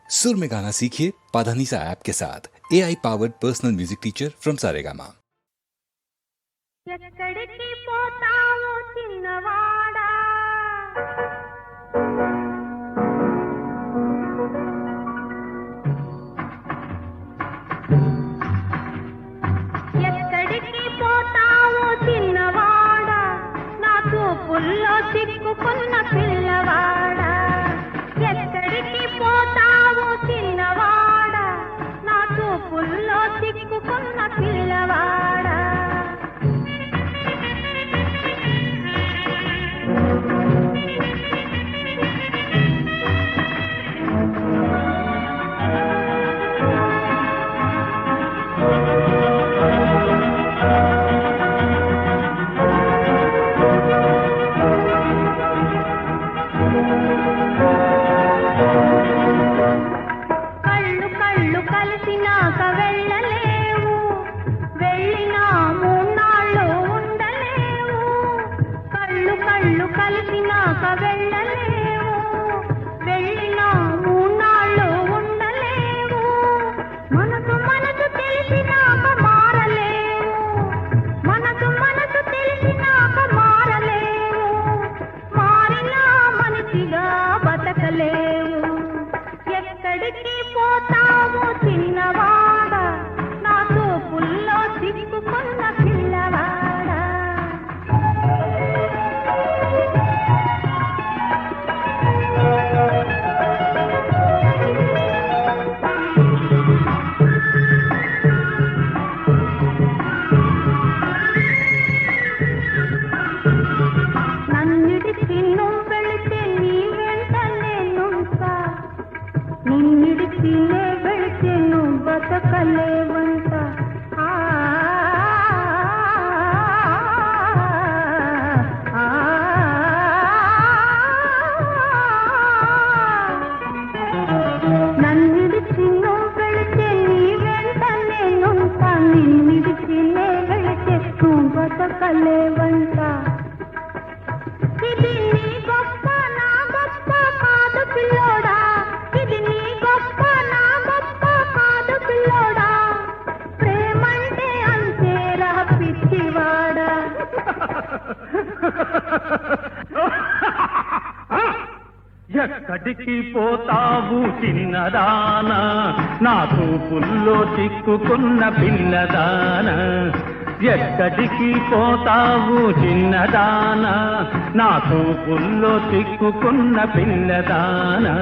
सुर में गाना सीखिए पाधानीसा ऐप के साथ। AI powered personal music teacher from Saregama. ఎక్కడికి పోతావో చిన్నవాడా ఎక్కడికి పోతావో చిన్నవాడా నా చూపుల్లో చిక్కుకున్న పిల్లవాడా ఎక్కడికి పోతావో చిన్నవాడా నా చూపుల్లో చిక్కుకున్న పిల్లవాడా కలిసినాక వెళ్ళలేవు వెళ్ళినా మూన్నాళ్ళు ఉండలేవు కళ్ళు కలిసినాక వెళ్ళలేవు వెళ్ళినా మూన్నాళ్ళు ఉండలేవు మనసు తెలిసినాక మారలేవు మనసు తెలిసినాక మారలేవు మారినా మనిషిగా బతకలేవు ఎక్కడికి పోతావు చిన్నవాడా నా చూపుల్లో చిక్కుకున్న పిల్లవాడా నన్నిడిచి నువ్వు వెళితే నీ వెంట నేనుంటా నిన్నిడిచి నే వెళితే నువ్వు బతకలేవంట నన్నిడిచి నువ్వు వెళితే నీ వెంట నేనుంటా నిన్నిడిచి నే వెళితే నువ్వు బతకలేవంట ఇది నీ గొప్ప నా గొప్ప కాదు పిల్లోడా ఇది నీ గొప్ప నా గొప్ప కాదు పిల్లోడా ప్రేమంటే అంతేరా పిచ్చివాడా ఎక్కడికి పోతావు చిన్నదానా నా చూపుల్లో చిక్కుకున్న పిల్లదానా ఎక్కడికి పోతావు చిన్నదానా నా చూపుల్లో చిక్కుకున్న పిల్లదానా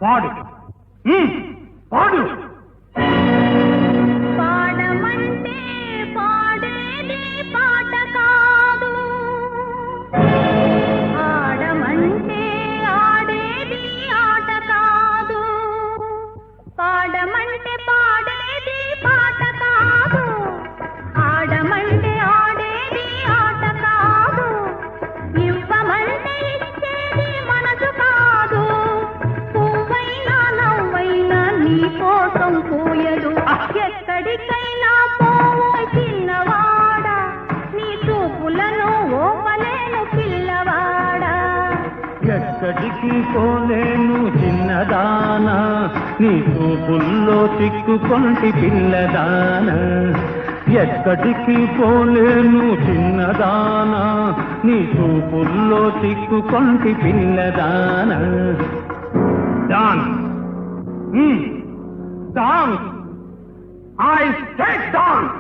పాడు పాడు పాడమంటే పాడేది పాట కాదు ఆడమంటే ఆడేది ఆట కాదు పాడమంటే పాడేది పాట కాదు ఆడమంటే ఆడేది ఆట కాదు ఇవ్వమంటే ఇచ్చేది మనసు కాదు పువ్వైనా నవ్వైనా నీ కోసం పోయదు ఎక్కడికైనా పోవో చిన్నవాడా నీ చూపులను ఓపలేను పిల్లవాడా ఎక్కడికి పోలేను చిన్నదానా నీ చూపుల్లో చిక్కుకొంటి పిల్లదానా ఎక్కడికి పోలేను చిన్నదానా నీ చూపుల్లో చిక్కుకొంటి పిల్లదానా dance dance I said dance!